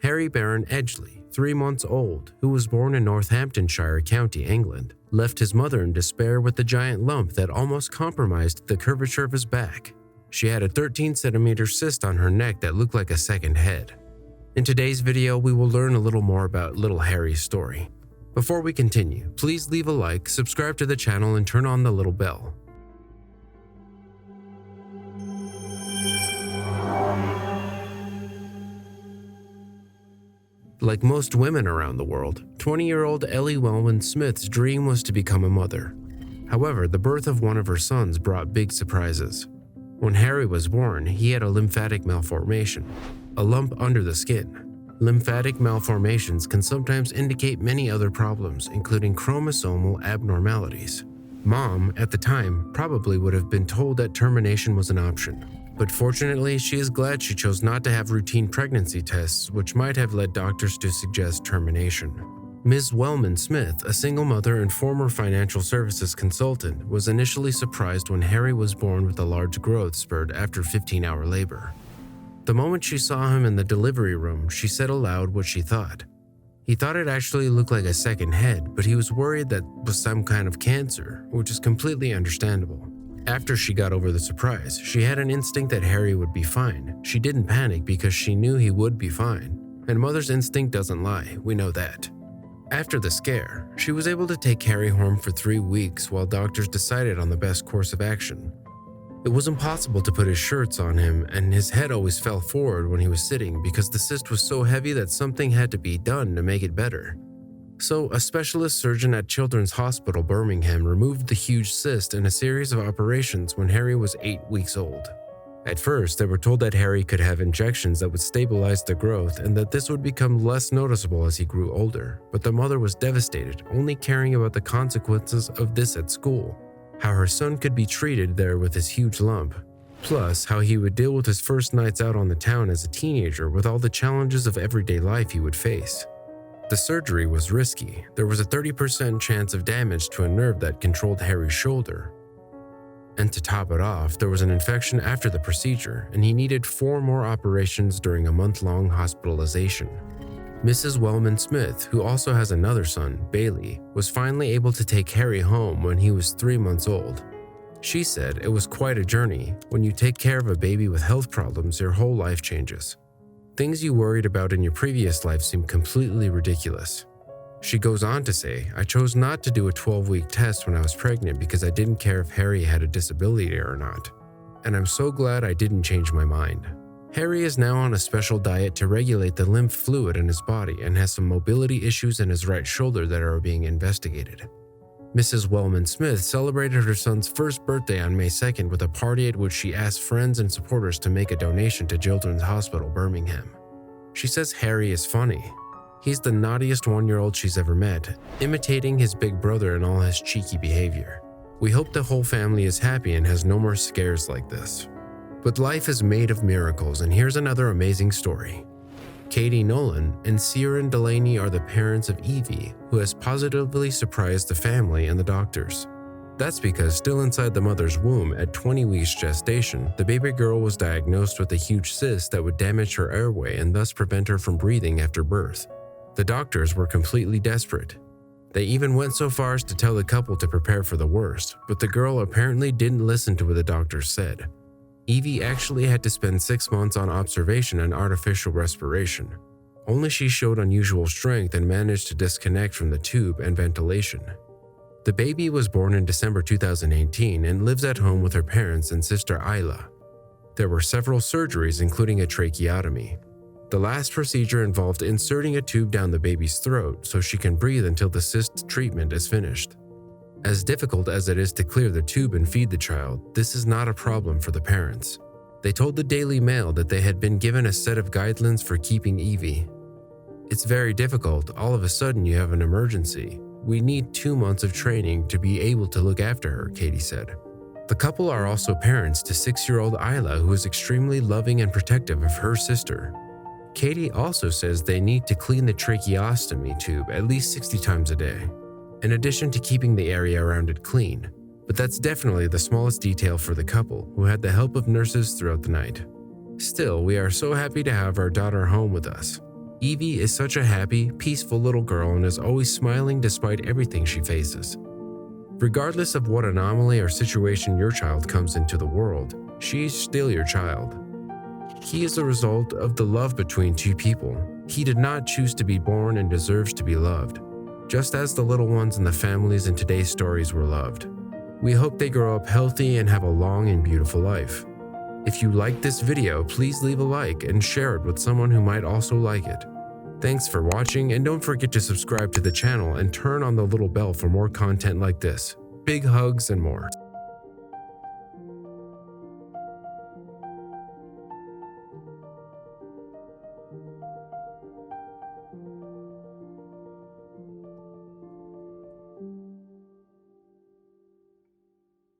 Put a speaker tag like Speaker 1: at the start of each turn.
Speaker 1: Harry Barron-Edgley, 3 months old, who was born in Northamptonshire County, England, left his mother in despair with the giant lump that almost compromised the curvature of his back. She had a 13-centimeter cyst on her neck that looked like a second head. In today's video, we will learn a little more about little Harry's story. Before we continue, please leave a like, subscribe to the channel, and turn on the little bell. Like most women around the world, 20-year-old Ellie Wellman-Smith's dream was to become a mother. However, the birth of one of her sons brought big surprises. When Harry was born, he had a lymphatic malformation, a lump under the skin. Lymphatic malformations can sometimes indicate many other problems, including chromosomal abnormalities. Mom, at the time, probably would have been told that termination was an option. But fortunately, she is glad she chose not to have routine pregnancy tests, which might have led doctors to suggest termination. Ms. Wellman-Smith, a single mother and former financial services consultant, was initially surprised when Harry was born with a large growth spurt after 15-hour labor. The moment she saw him in the delivery room, she said aloud what she thought. He thought it actually looked like a second head, but he was worried that was some kind of cancer, which is completely understandable. After she got over the surprise, she had an instinct that Harry would be fine. She didn't panic because she knew he would be fine. And mother's instinct doesn't lie, we know that. After the scare, she was able to take Harry home for 3 weeks while doctors decided on the best course of action. It was impossible to put his shirts on him, and his head always fell forward when he was sitting because the cyst was so heavy that something had to be done to make it better. So, a specialist surgeon at Children's Hospital Birmingham removed the huge cyst in a series of operations when Harry was 8 weeks old. At first, they were told that Harry could have injections that would stabilize the growth and that this would become less noticeable as he grew older, but the mother was devastated, only caring about the consequences of this at school, how her son could be treated there with his huge lump, plus how he would deal with his first nights out on the town as a teenager with all the challenges of everyday life he would face. The surgery was risky. There was a 30% chance of damage to a nerve that controlled Harry's shoulder. And to top it off, there was an infection after the procedure, and he needed 4 more operations during a month-long hospitalization. Mrs. Wellman-Smith, who also has another son, Bailey, was finally able to take Harry home when he was 3 months old. She said it was quite a journey. When you take care of a baby with health problems, your whole life changes. Things you worried about in your previous life seem completely ridiculous. She goes on to say, I chose not to do a 12-week test when I was pregnant because I didn't care if Harry had a disability or not. And I'm so glad I didn't change my mind. Harry is now on a special diet to regulate the lymph fluid in his body and has some mobility issues in his right shoulder that are being investigated. Mrs. Wellman-Smith celebrated her son's first birthday on May 2nd with a party at which she asked friends and supporters to make a donation to Children's Hospital Birmingham. She says Harry is funny. He's the naughtiest 1-year-old she's ever met, imitating his big brother in all his cheeky behavior. We hope the whole family is happy and has no more scares like this. But life is made of miracles, and here's another amazing story. Katie Nolan and Ciaran Delaney are the parents of Evie, who has positively surprised the family and the doctors. That's because still inside the mother's womb at 20 weeks gestation, the baby girl was diagnosed with a huge cyst that would damage her airway and thus prevent her from breathing after birth. The doctors were completely desperate. They even went so far as to tell the couple to prepare for the worst, but the girl apparently didn't listen to what the doctors said. Evie actually had to spend 6 months on observation and artificial respiration. Only she showed unusual strength and managed to disconnect from the tube and ventilation. The baby was born in December 2018 and lives at home with her parents and sister Isla. There were several surgeries, including a tracheotomy. The last procedure involved inserting a tube down the baby's throat so she can breathe until the cyst treatment is finished. As difficult as it is to clear the tube and feed the child, this is not a problem for the parents. They told the Daily Mail that they had been given a set of guidelines for keeping Evie. It's very difficult. All of a sudden you have an emergency. We need 2 months of training to be able to look after her, Katie said. The couple are also parents to 6-year-old Isla, who is extremely loving and protective of her sister. Katie also says they need to clean the tracheostomy tube at least 60 times a day, in addition to keeping the area around it clean. But that's definitely the smallest detail for the couple, who had the help of nurses throughout the night. Still, we are so happy to have our daughter home with us. Evie is such a happy, peaceful little girl and is always smiling despite everything she faces. Regardless of what anomaly or situation your child comes into the world, she's still your child. He is the result of the love between two people. He did not choose to be born and deserves to be loved, just as the little ones in the families in today's stories were loved. We hope they grow up healthy and have a long and beautiful life. If you liked this video, please leave a like and share it with someone who might also like it. Thanks for watching, and don't forget to subscribe to the channel and turn on the little bell for more content like this. Big hugs and more.